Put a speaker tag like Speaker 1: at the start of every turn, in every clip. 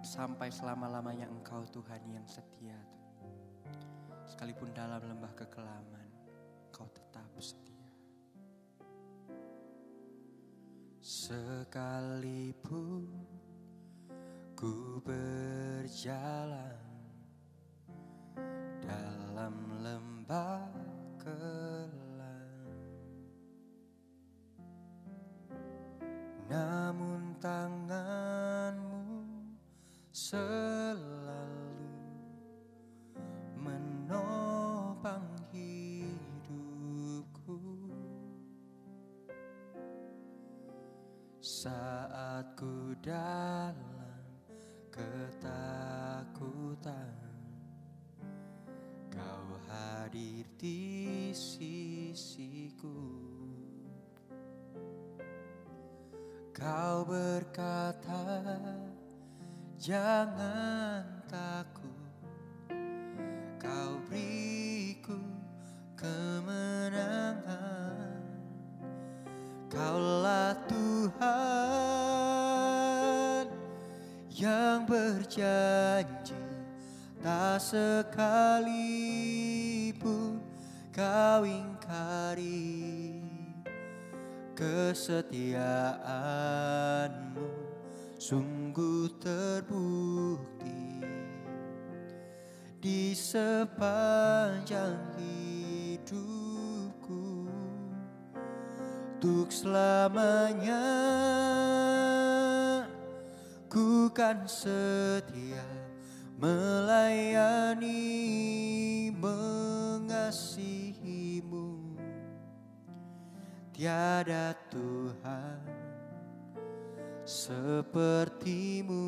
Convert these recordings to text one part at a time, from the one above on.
Speaker 1: sampai selama-lamanya Engkau Tuhan yang setia. Sekalipun dalam lembah kekelaman, Engkau tetap setia. Sekalipun ku berjalan dalam lembah kelam, namun tangan-Mu selalu menopang hidupku. Saat ku dalam ketakutan, Kau hadir di sisiku. Kau berkata, jangan takut, Kau beriku kemenangan. Kaulah Tuhan yang berjanji, tak sekalipun Kau ingkari. Kesetiaan-Mu sungguh terbukti di sepanjang hidupku. Untuk selamanya ku kan setia melayani, mengasihi-Mu. Tiada Tuhan seperti-Mu,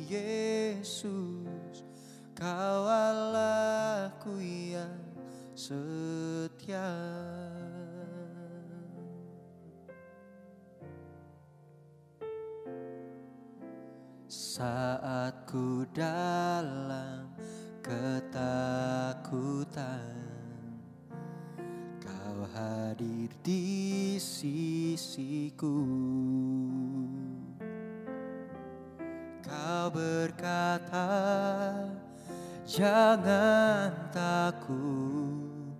Speaker 1: Yesus. Kau Allahku yang setia. Saat ku dalam ketakutan, Kau hadir di sisiku. Kau berkata, jangan takut,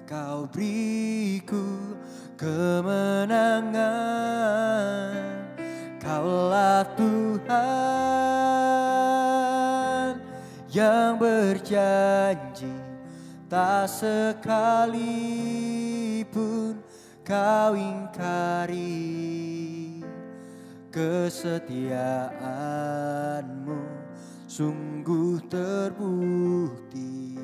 Speaker 1: Kau beriku kemenangan. Kaulah Tuhan yang berjanji, tak sekalipun Kau ingkari. Kesetiaan-Mu sungguh terbukti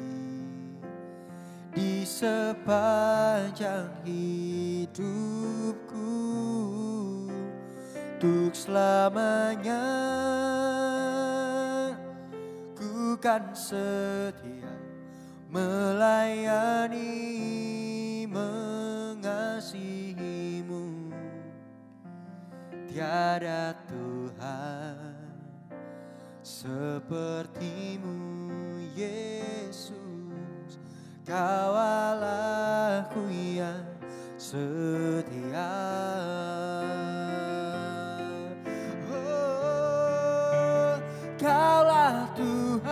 Speaker 1: di sepanjang hidupku. Untuk selamanya ku kan setia melayani, mengasihi-Mu. Tiada Tuhan seperti-Mu, Yesus. Kau Allahku yang setia. Oh, Kaulah Tuhan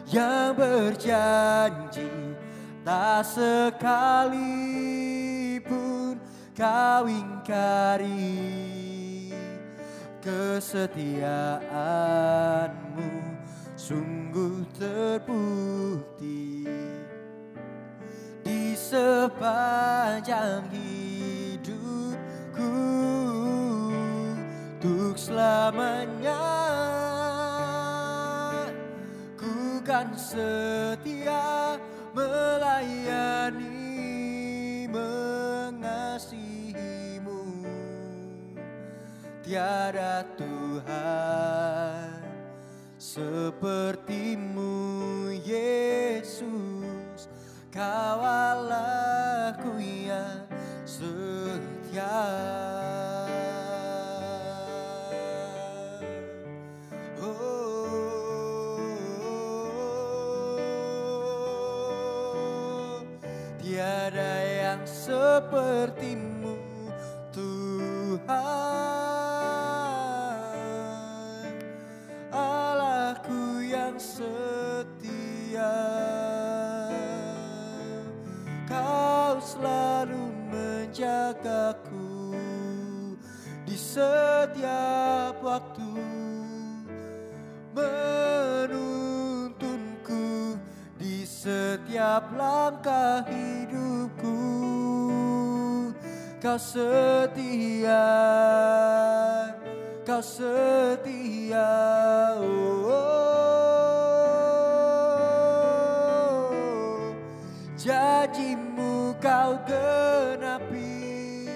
Speaker 1: yang berjanji, tak sekalipun Kau ingkari. Kesetiaan-Mu sungguh terbukti di sepanjang hidupku. Untuk selamanya ku kan setia melayani, mengasihi-Mu. Tiada Tuhan seperti-Mu, Yesus. Kau Allahku yang setia. Tiada yang seperti-Mu, Tuhan. menjagaku di setiap waktu, menuntunku di setiap langkah hidupku. Kau setia, Kau setia, oh. Janjimu Kau genapi,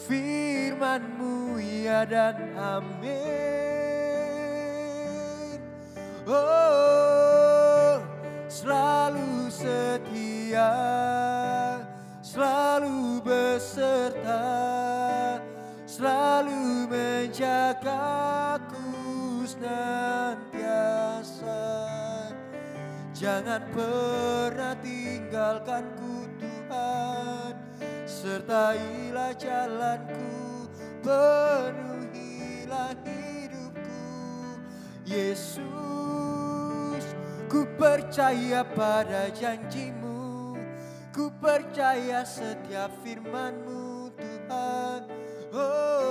Speaker 1: firman-Mu ya dan amin. Oh, selalu setia, selalu beserta, selalu menjagaku senantiasa. Jangan pernah tinggalkanku Tuhan, sertailah jalanku, penuhilah hidupku. Yesus, ku percaya pada janji-Mu, ku percaya setiap firman-Mu Tuhan. Oh,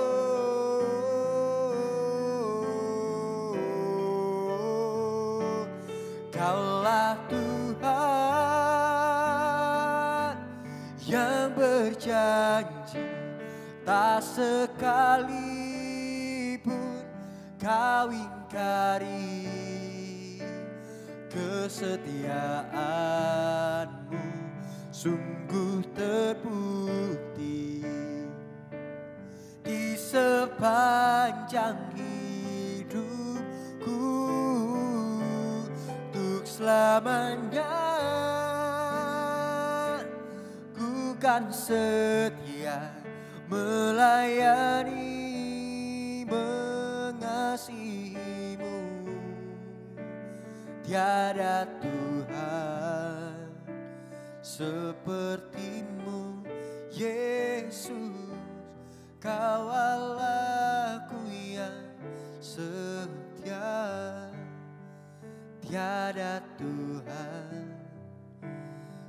Speaker 1: Kaulah Tuhan yang berjanji, tak sekalipun Kau ingkari kesetiaan-Mu. Sungguh terbukti di sepanjang hidupku, untuk selamanya ku kan setia melayani, mengasihi-Mu. Tiada Tuhan seperti-Mu, Yesus. Kau Allahku yang setia. Tiada Tuhan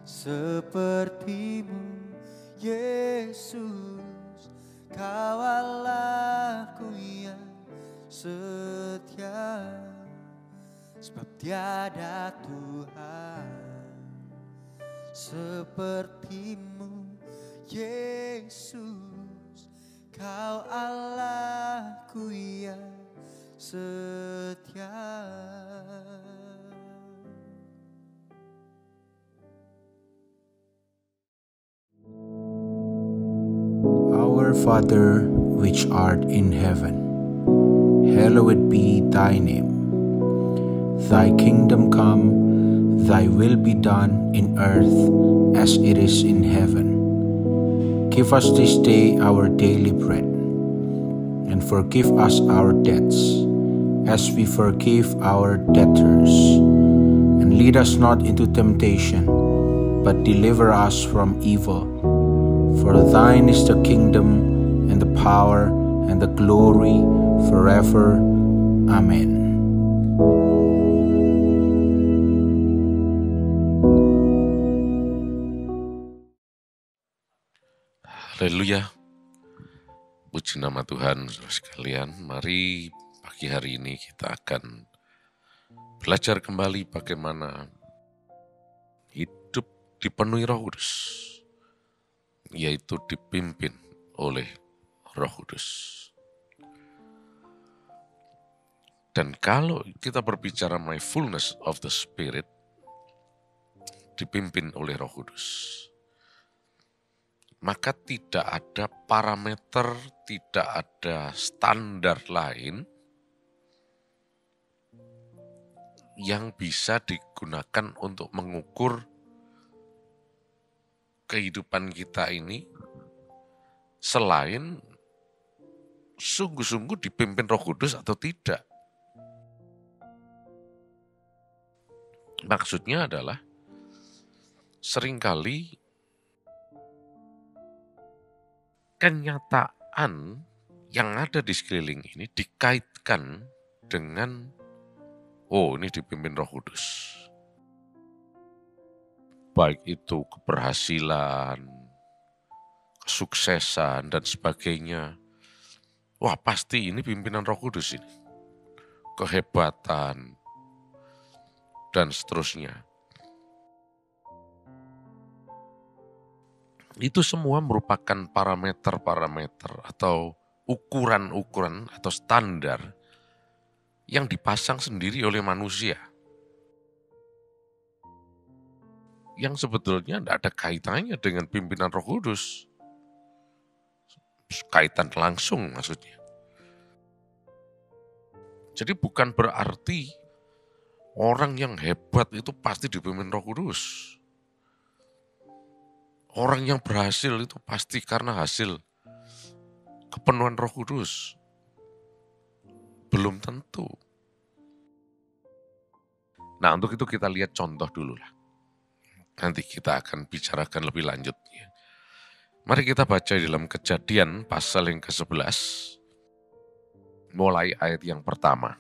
Speaker 1: seperti-Mu, Yesus. Kau Allahku yang setia. Sebab tiada Tuhan seperti-Mu, Yesus. Kau Allahku yang setia.
Speaker 2: Our Father, which art in heaven, hallowed be thy name. Thy kingdom come, thy will be done in earth as it is in heaven. Give us this day our daily bread, and forgive us our debts, as we forgive our debtors. And lead us not into temptation, but deliver us from evil. For thine is the kingdom, and the power, and the glory, forever. Amen.
Speaker 3: Haleluya. Puji nama Tuhan, saudara sekalian. Mari pagi hari ini kita akan belajar kembali bagaimana hidup dipenuhi Roh Kudus, yaitu dipimpin oleh Roh Kudus. Dan kalau kita berbicara mindfulness of the Spirit, dipimpin oleh Roh Kudus, maka tidak ada parameter, tidak ada standar lain yang bisa digunakan untuk mengukur kehidupan kita ini selain sungguh-sungguh dipimpin Roh Kudus atau tidak. Maksudnya adalah seringkali kenyataan yang ada di sekeliling ini dikaitkan dengan, oh ini dipimpin Roh Kudus. baik itu keberhasilan, kesuksesan, dan sebagainya. Wah, pasti ini pimpinan Roh Kudus ini. Kehebatan, dan seterusnya. Itu semua merupakan parameter-parameter atau ukuran-ukuran atau standar yang dipasang sendiri oleh manusia. Yang sebetulnya tidak ada kaitannya dengan pimpinan Roh Kudus. Kaitan langsung maksudnya. Jadi bukan berarti orang yang hebat itu pasti dipimpin Roh Kudus. Orang yang berhasil itu pasti karena hasil kepenuhan Roh Kudus. Belum tentu. Nah, untuk itu kita lihat contoh dulu lah. Nanti kita akan bicarakan lebih lanjutnya. Mari kita baca di dalam Kejadian pasal yang ke-11, mulai ayat yang pertama.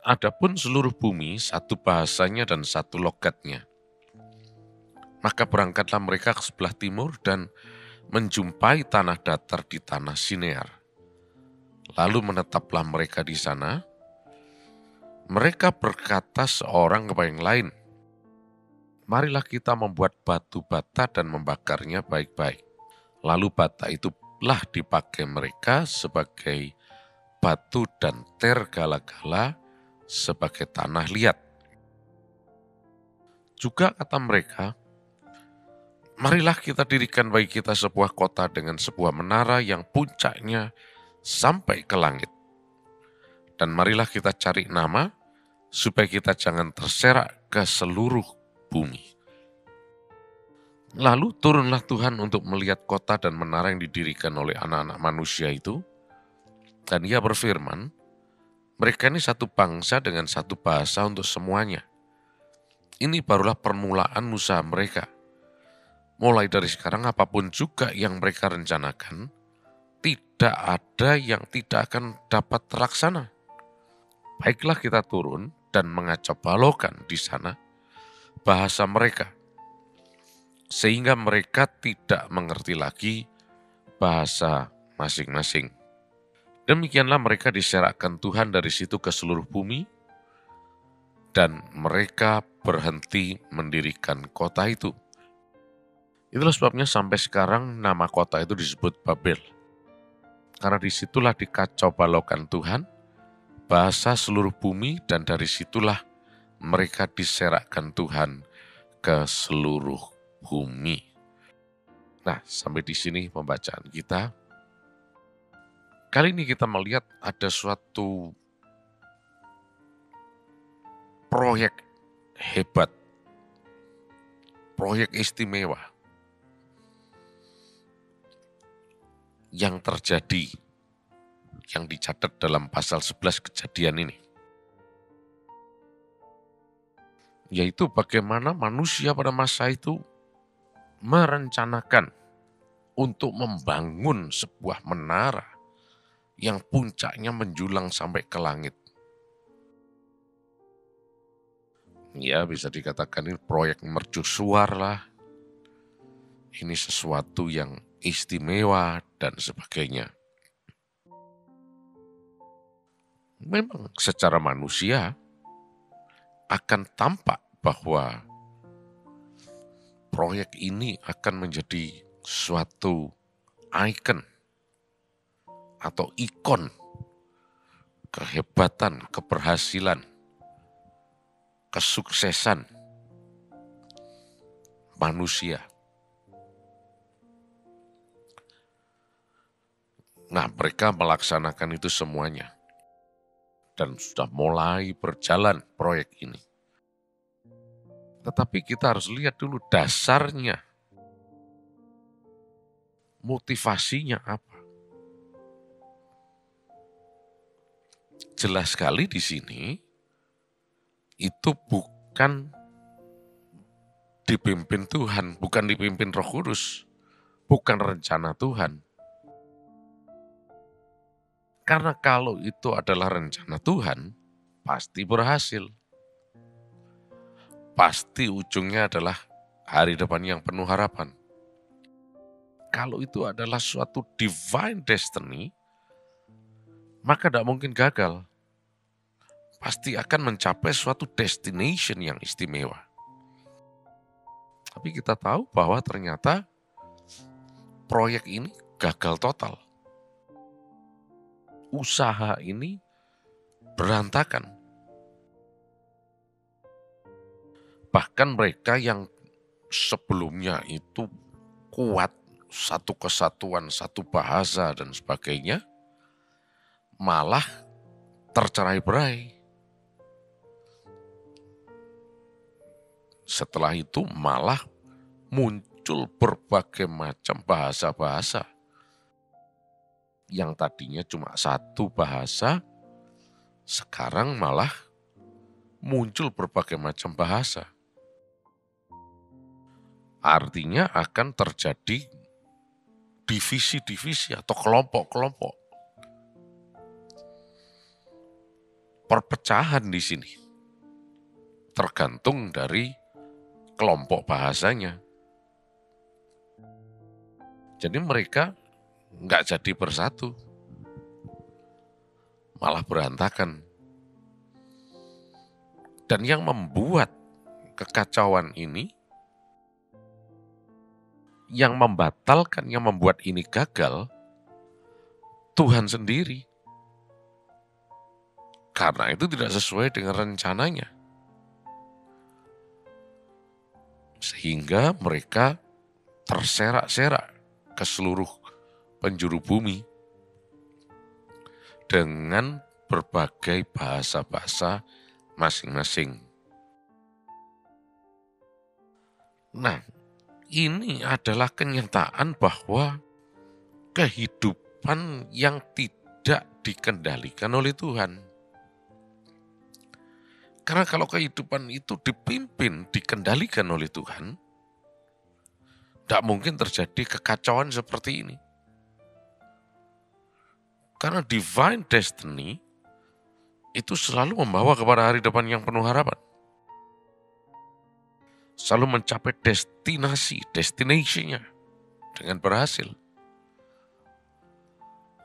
Speaker 3: Adapun seluruh bumi, satu bahasanya dan satu logatnya. Maka berangkatlah mereka ke sebelah timur dan menjumpai tanah datar di tanah Sinear. Lalu menetaplah mereka di sana. Mereka berkata seorang kepada yang lain, marilah kita membuat batu bata dan membakarnya baik-baik. Lalu bata itulah dipakai mereka sebagai batu dan tergala-gala sebagai tanah liat. Juga kata mereka, marilah kita dirikan bagi kita sebuah kota dengan sebuah menara yang puncaknya sampai ke langit. Dan marilah kita cari nama, supaya kita jangan terserak ke seluruh bumi. Lalu turunlah Tuhan untuk melihat kota dan menara yang didirikan oleh anak-anak manusia itu. Dan ia berfirman, mereka ini satu bangsa dengan satu bahasa untuk semuanya. Ini barulah permulaan usaha mereka. Mulai dari sekarang apapun juga yang mereka rencanakan, tidak ada yang tidak akan dapat terlaksana. Baiklah kita turun dan mengacau balaukan di sana bahasa mereka, sehingga mereka tidak mengerti lagi bahasa masing-masing. Demikianlah mereka diserakkan Tuhan dari situ ke seluruh bumi, dan mereka berhenti mendirikan kota itu. Itulah sebabnya sampai sekarang nama kota itu disebut Babel. Karena disitulah dikacau balaukan Tuhan, bahasa seluruh bumi, dan dari situlah mereka diserakkan Tuhan ke seluruh bumi. Nah, sampai di sini pembacaan kita. Kali ini kita melihat ada suatu proyek hebat, proyek istimewa yang terjadi, yang dicatat dalam pasal 11 Kejadian ini. Yaitu bagaimana manusia pada masa itu merencanakan untuk membangun sebuah menara yang puncaknya menjulang sampai ke langit. Ya, bisa dikatakan ini proyek mercusuar lah. Ini sesuatu yang istimewa dan sebagainya. Memang secara manusia akan tampak bahwa proyek ini akan menjadi suatu ikon atau ikon kehebatan, keberhasilan, kesuksesan manusia. Nah, mereka melaksanakan itu semuanya. Dan sudah mulai berjalan proyek ini. Tetapi kita harus lihat dulu dasarnya. Motivasinya apa? Jelas sekali di sini, itu bukan dipimpin Tuhan, bukan dipimpin Roh Kudus, bukan rencana Tuhan. Karena kalau itu adalah rencana Tuhan, pasti berhasil. Pasti ujungnya adalah hari depan yang penuh harapan. Kalau itu adalah suatu divine destiny, maka tidak mungkin gagal. Pasti akan mencapai suatu destination yang istimewa. Tapi kita tahu bahwa ternyata proyek ini gagal total. Usaha ini berantakan. Bahkan mereka yang sebelumnya itu kuat, satu kesatuan, satu bahasa dan sebagainya, malah tercerai-berai. Setelah itu malah muncul berbagai macam bahasa-bahasa. Yang tadinya cuma satu bahasa, sekarang malah muncul berbagai macam bahasa. Artinya akan terjadi divisi-divisi atau kelompok-kelompok. Perpecahan di sini tergantung dari kelompok bahasanya. Jadi mereka nggak jadi bersatu, malah berantakan. Dan yang membuat kekacauan ini, yang membatalkan, yang membuat ini gagal, Tuhan sendiri. Karena itu tidak sesuai dengan rencananya. Sehingga mereka terserak-serak ke seluruh penjuru bumi dengan berbagai bahasa-bahasa masing-masing. Nah, ini adalah kenyataan bahwa kehidupan yang tidak dikendalikan oleh Tuhan. Karena kalau kehidupan itu dipimpin, dikendalikan oleh Tuhan, tidak mungkin terjadi kekacauan seperti ini. Karena divine destiny itu selalu membawa kepada hari depan yang penuh harapan. Selalu mencapai destination-nya dengan berhasil.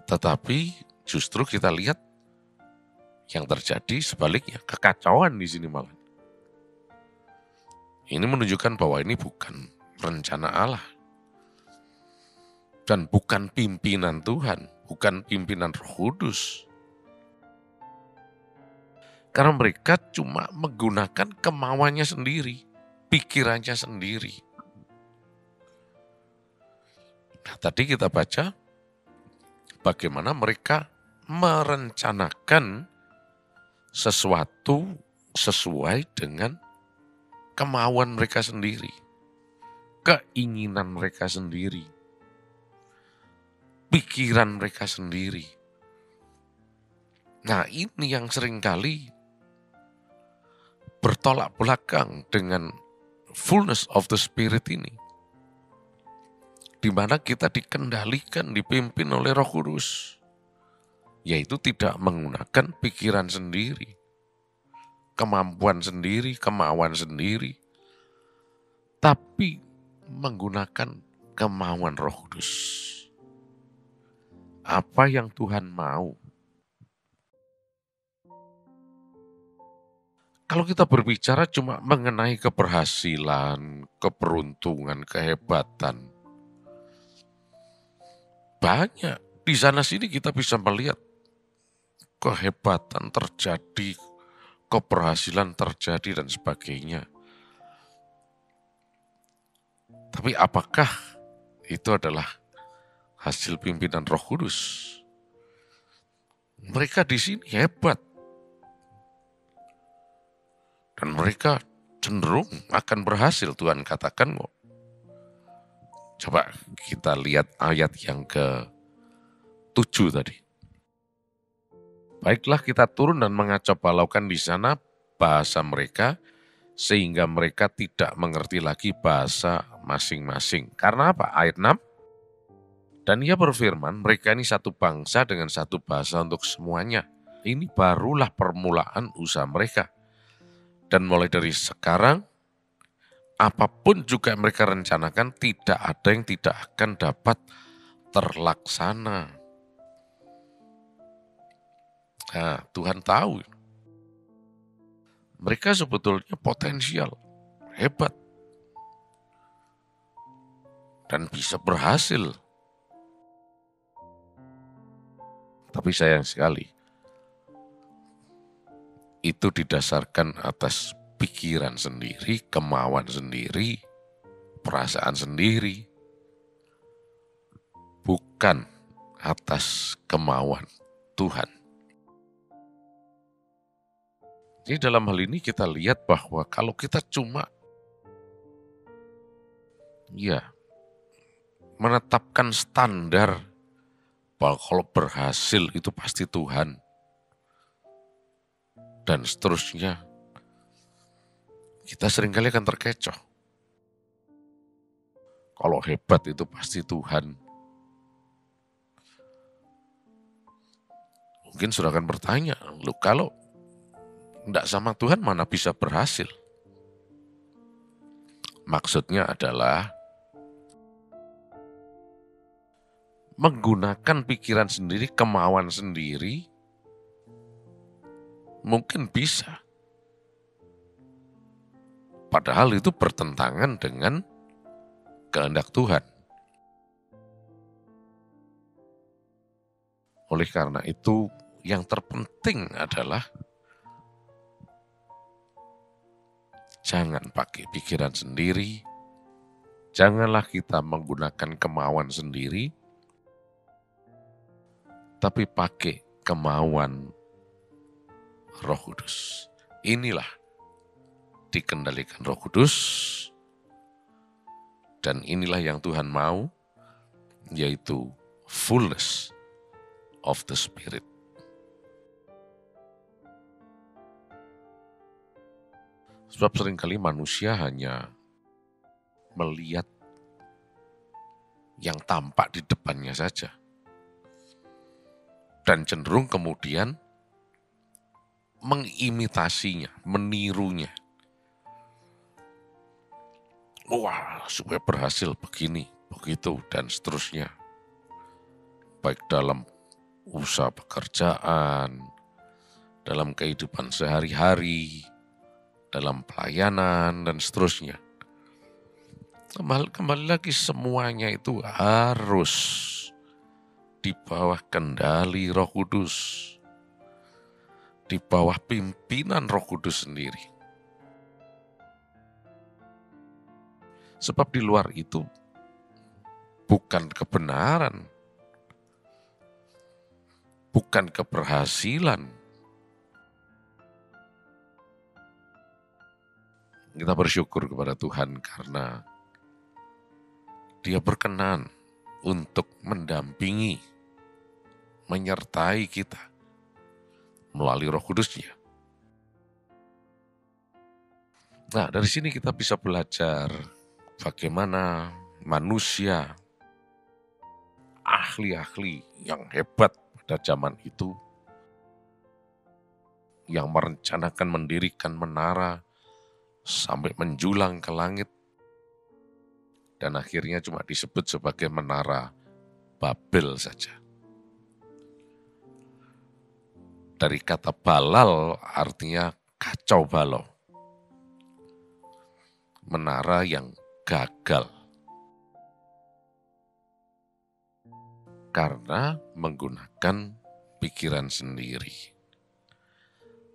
Speaker 3: Tetapi justru kita lihat yang terjadi sebaliknya, kekacauan di sini malah. Ini menunjukkan bahwa ini bukan rencana Allah. Dan bukan pimpinan Tuhan, bukan pimpinan Roh Kudus. Karena mereka cuma menggunakan kemauannya sendiri, pikirannya sendiri. Nah, tadi kita baca bagaimana mereka merencanakan sesuatu sesuai dengan kemauan mereka sendiri, keinginan mereka sendiri, pikiran mereka sendiri. Nah, ini yang seringkali bertolak belakang dengan fullness of the Spirit ini. Di mana kita dikendalikan, dipimpin oleh Roh Kudus. Yaitu tidak menggunakan pikiran sendiri, kemampuan sendiri, kemauan sendiri. Tapi menggunakan kemauan Roh Kudus. Apa yang Tuhan mau. Kalau kita berbicara cuma mengenai keberhasilan, keberuntungan, kehebatan, banyak. Di sana sini kita bisa melihat kehebatan terjadi, keberhasilan terjadi dan sebagainya. Tapi apakah itu adalah hasil pimpinan Roh Kudus? Mereka di sini hebat. Dan mereka cenderung akan berhasil, Tuhan katakan kok. Coba kita lihat ayat yang ke-7 tadi. Baiklah kita turun dan mengacau balaukan di sana bahasa mereka, sehingga mereka tidak mengerti lagi bahasa masing-masing. Karena apa? Ayat 6. Dan ia berfirman, mereka ini satu bangsa dengan satu bahasa untuk semuanya. Ini barulah permulaan usaha mereka. Dan mulai dari sekarang, apapun juga mereka rencanakan, tidak ada yang tidak akan dapat terlaksana. Nah, Tuhan tahu. Mereka sebetulnya potensial, hebat, dan bisa berhasil. Tapi sayang sekali, itu didasarkan atas pikiran sendiri, kemauan sendiri, perasaan sendiri, bukan atas kemauan Tuhan. Jadi dalam hal ini kita lihat bahwa kalau kita cuma menetapkan standar bahwa kalau berhasil itu pasti Tuhan dan seterusnya, kita seringkali akan terkecoh. Kalau hebat itu pasti Tuhan. Mungkin sudah akan bertanya, loh kalau tidak sama Tuhan mana bisa berhasil? Maksudnya adalah menggunakan pikiran sendiri, kemauan sendiri, mungkin bisa. Padahal itu bertentangan dengan kehendak Tuhan. Oleh karena itu, yang terpenting adalah jangan pakai pikiran sendiri, janganlah kita menggunakan kemauan sendiri, tapi pakai kemauan Roh Kudus. Inilah dikendalikan Roh Kudus, dan inilah yang Tuhan mau, yaitu fullness of the Spirit. Sebab seringkali manusia hanya melihat yang tampak di depannya saja. Dan cenderung kemudian mengimitasinya, menirunya. Wah, supaya berhasil begini, begitu, dan seterusnya. Baik dalam usaha pekerjaan, dalam kehidupan sehari-hari, dalam pelayanan, dan seterusnya. Kembali lagi semuanya itu harus di bawah kendali Roh Kudus, di bawah pimpinan Roh Kudus sendiri. Sebab di luar itu bukan kebenaran, bukan keberhasilan. Kita bersyukur kepada Tuhan karena Dia berkenan untuk mendampingi, menyertai kita melalui Roh Kudus-Nya. Nah, dari sini kita bisa belajar bagaimana manusia, ahli-ahli yang hebat pada zaman itu, yang merencanakan mendirikan menara sampai menjulang ke langit, dan akhirnya cuma disebut sebagai menara Babel saja. Dari kata balal artinya kacau balau. Menara yang gagal. Karena menggunakan pikiran sendiri.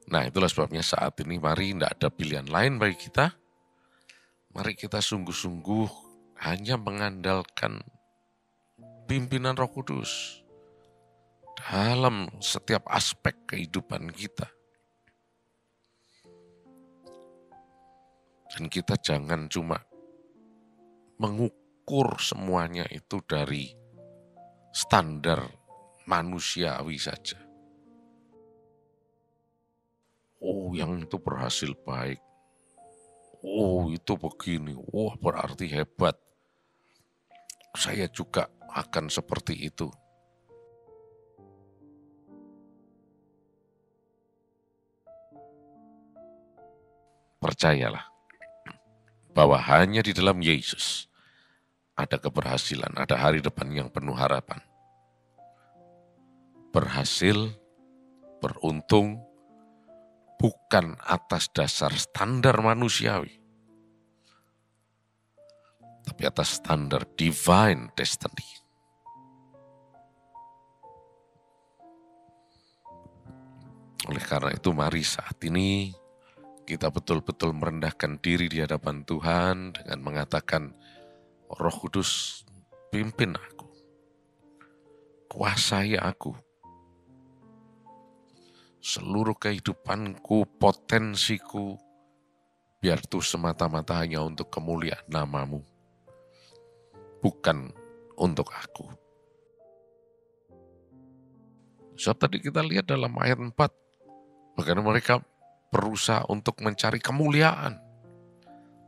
Speaker 3: Nah, itulah sebabnya saat ini mari tidak ada pilihan lain bagi kita. Mari kita sungguh-sungguh hanya mengandalkan pimpinan Roh Kudus dalam setiap aspek kehidupan kita. Dan kita jangan cuma mengukur semuanya itu dari standar manusiawi saja. Oh, yang itu berhasil baik. Oh, itu begini. Wah, berarti hebat. Saya juga akan seperti itu. Percayalah, bahwa hanya di dalam Yesus ada keberhasilan, ada hari depan yang penuh harapan. Berhasil, beruntung, bukan atas dasar standar manusiawi, tapi atas standar divine destiny. Oleh karena itu, mari saat ini kita betul-betul merendahkan diri di hadapan Tuhan dengan mengatakan, Roh Kudus, pimpin aku, kuasai aku. Seluruh kehidupanku, potensiku, biar itu semata-mata hanya untuk kemuliaan nama-Mu, bukan untuk aku. Sebab tadi kita lihat dalam ayat 4, bagaimana mereka berusaha untuk mencari kemuliaan,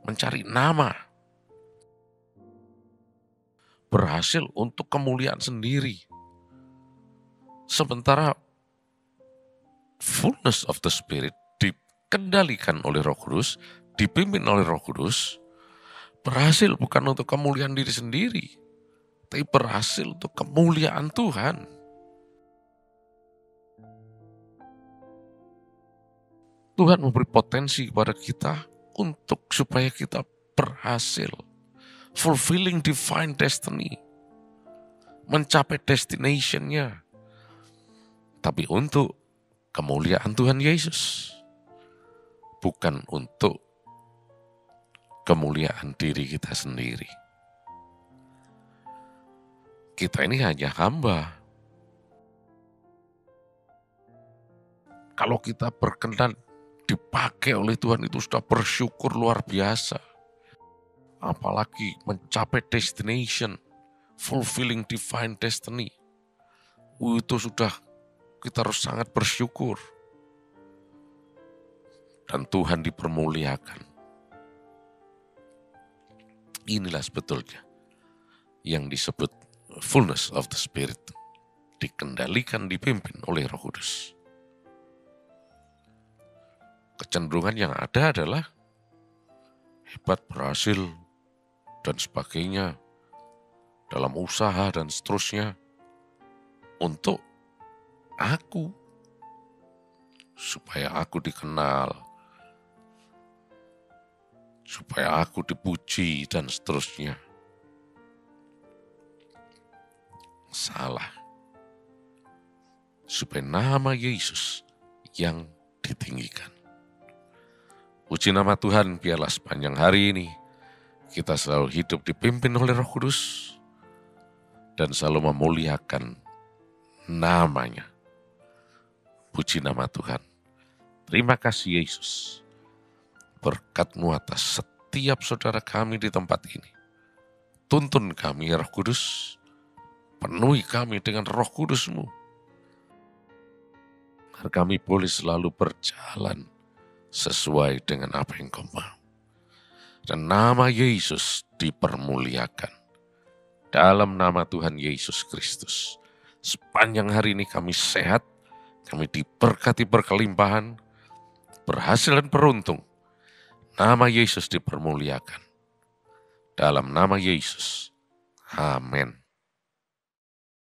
Speaker 3: mencari nama, berhasil untuk kemuliaan sendiri. Sementara fullness of the Spirit dikendalikan oleh Roh Kudus, dipimpin oleh Roh Kudus, berhasil bukan untuk kemuliaan diri sendiri, tapi berhasil untuk kemuliaan Tuhan. Tuhan memberi potensi kepada kita untuk supaya kita berhasil. Fulfilling divine destiny. Mencapai destination-nya. Tapi untuk kemuliaan Tuhan Yesus. Bukan untuk kemuliaan diri kita sendiri. Kita ini hanya hamba. Kalau kita berkenan dipakai oleh Tuhan itu sudah bersyukur luar biasa. Apalagi mencapai destination, fulfilling divine destiny. Itu sudah kita harus sangat bersyukur. Dan Tuhan dipermuliakan. Inilah sebetulnya yang disebut fullness of the Spirit. Dikendalikan, dipimpin oleh Roh Kudus. Kecenderungan yang ada adalah hebat, berhasil, dan sebagainya dalam usaha dan seterusnya untuk aku, supaya aku dikenal, supaya aku dipuji dan seterusnya. Salah. Supaya nama Yesus yang ditinggikan. Puji nama Tuhan, biarlah sepanjang hari ini kita selalu hidup dipimpin oleh Roh Kudus dan selalu memuliakan namanya. Puji nama Tuhan. Terima kasih Yesus. Berkat-Mu atas setiap saudara kami di tempat ini. Tuntun kami Roh Kudus. Penuhi kami dengan Roh Kudus-Mu. Agar kami boleh selalu berjalan sesuai dengan apa yang Kau mau. Dan nama Yesus dipermuliakan. Dalam nama Tuhan Yesus Kristus. Sepanjang hari ini kami sehat, kami diberkati berkelimpahan, berhasil dan beruntung. Nama Yesus dipermuliakan. Dalam nama Yesus. Amin.